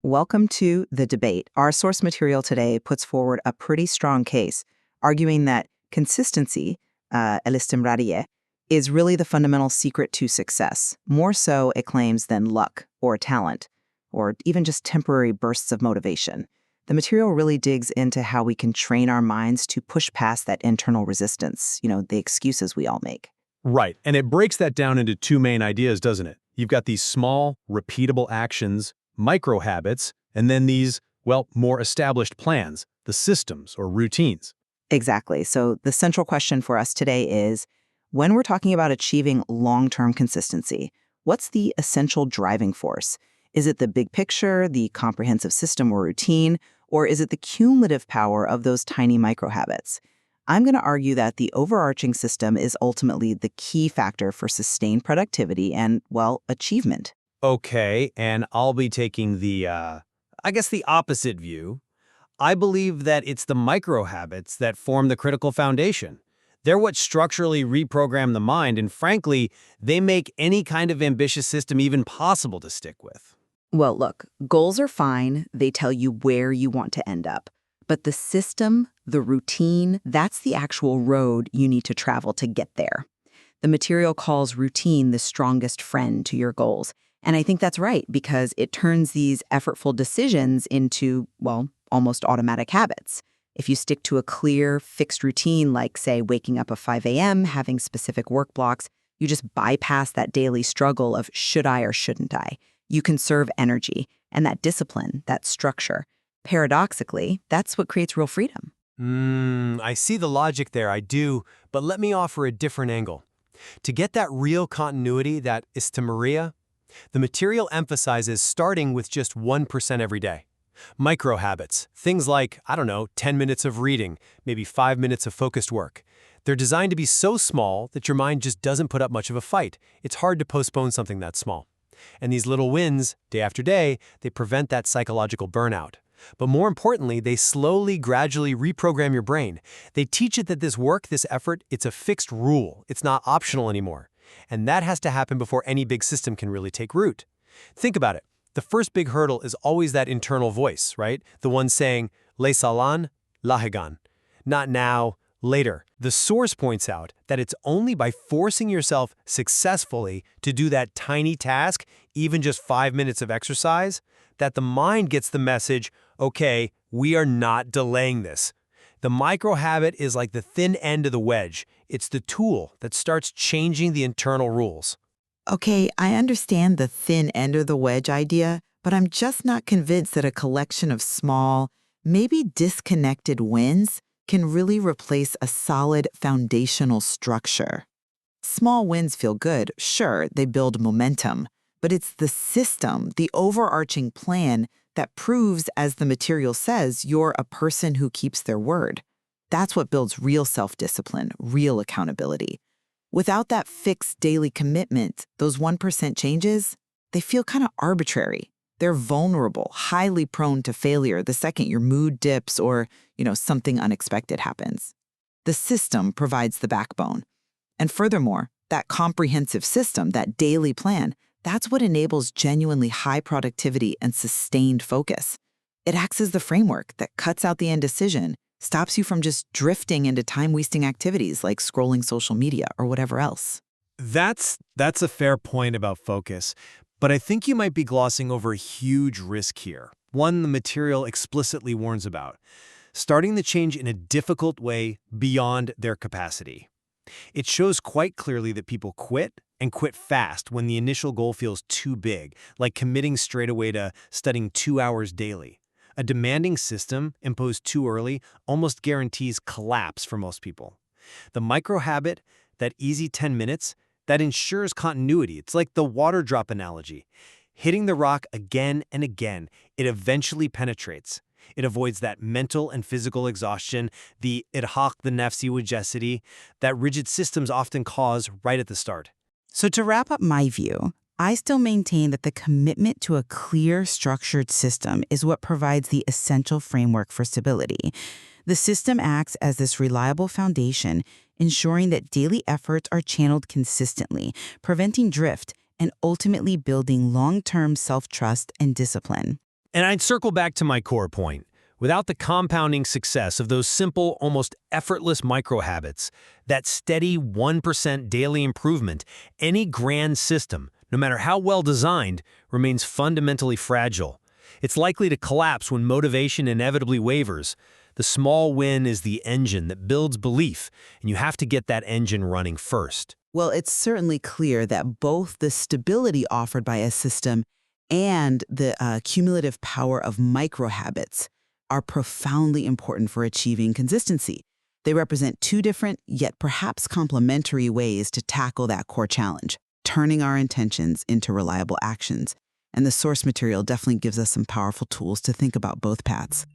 Welcome to The Debate. Our source material today puts forward a pretty strong case, arguing that consistency, el istimrariye, is really the fundamental secret to success. More so, it claims, than luck or talent, or even just temporary bursts of motivation. The material really digs into how we can train our minds to push past that internal resistance, the excuses we all make. Right, and it breaks that down into two main ideas, doesn't it? You've got these small, repeatable actions, micro habits, and then these, more established plans, the systems or routines. Exactly. So the central question for us today is, when we're talking about achieving long-term consistency, what's the essential driving force? Is it the big picture, the comprehensive system or routine, or is it the cumulative power of those tiny micro habits? I'm going to argue that the overarching system is ultimately the key factor for sustained productivity and, achievement. Okay, and I'll be taking the opposite view. I believe that it's the micro habits that form the critical foundation. They're what structurally reprogram the mind, and frankly, they make any kind of ambitious system even possible to stick with. Well, look, goals are fine. They tell you where you want to end up. But the system, the routine, that's the actual road you need to travel to get there. The material calls routine the strongest friend to your goals. And I think that's right because it turns these effortful decisions into, almost automatic habits. If you stick to a clear, fixed routine like, say, waking up at 5 a.m., having specific work blocks, you just bypass that daily struggle of should I or shouldn't I. You conserve energy and that discipline, that structure. Paradoxically, that's what creates real freedom. I see the logic there, I do, but let me offer a different angle. To get that real continuity, that istimaria, the material emphasizes starting with just 1% every day. Micro habits, things like, 10 minutes of reading, maybe 5 minutes of focused work. They're designed to be so small that your mind just doesn't put up much of a fight. It's hard to postpone something that small. And these little wins, day after day, they prevent that psychological burnout. But more importantly, they slowly, gradually reprogram your brain. They teach it that this work, this effort, it's a fixed rule. It's not optional anymore. And that has to happen before any big system can really take root. Think about it. The first big hurdle is always that internal voice, right? The one saying, le salan, lahegan. Not now, later. The source points out that it's only by forcing yourself successfully to do that tiny task, even just 5 minutes of exercise, that the mind gets the message, okay, we are not delaying this. The micro habit is like the thin end of the wedge. It's the tool that starts changing the internal rules. Okay, I understand the thin end of the wedge idea, but I'm just not convinced that a collection of small, maybe disconnected wins can really replace a solid foundational structure. Small wins feel good, sure, they build momentum, but it's the system, the overarching plan that proves, as the material says, you're a person who keeps their word. That's what builds real self-discipline, real accountability. Without that fixed daily commitment, those 1% changes, they feel kind of arbitrary. They're vulnerable, highly prone to failure the second your mood dips or, something unexpected happens. The system provides the backbone. And furthermore, that comprehensive system, that daily plan, that's what enables genuinely high productivity and sustained focus. It acts as the framework that cuts out the indecision, stops you from just drifting into time-wasting activities like scrolling social media or whatever else. That's a fair point about focus, but I think you might be glossing over a huge risk here, one the material explicitly warns about, starting the change in a difficult way beyond their capacity. It shows quite clearly that people quit, and quit fast when the initial goal feels too big, like committing straight away to studying 2 hours daily. A demanding system imposed too early almost guarantees collapse for most people. The micro habit, that easy 10 minutes, that ensures continuity. It's like the water drop analogy. Hitting the rock again and again, it eventually penetrates. It avoids that mental and physical exhaustion, the irhaq the nafsi wajasidi, that rigid systems often cause right at the start. So to wrap up my view, I still maintain that the commitment to a clear, structured system is what provides the essential framework for stability. The system acts as this reliable foundation, ensuring that daily efforts are channeled consistently, preventing drift, and ultimately building long-term self-trust and discipline. And I'd circle back to my core point. Without the compounding success of those simple, almost effortless micro-habits, that steady 1% daily improvement, any grand system, no matter how well designed, remains fundamentally fragile. It's likely to collapse when motivation inevitably wavers. The small win is the engine that builds belief, and you have to get that engine running first. Well, it's certainly clear that both the stability offered by a system and the cumulative power of micro-habits are profoundly important for achieving consistency. They represent two different, yet perhaps complementary ways to tackle that core challenge, turning our intentions into reliable actions. And the source material definitely gives us some powerful tools to think about both paths.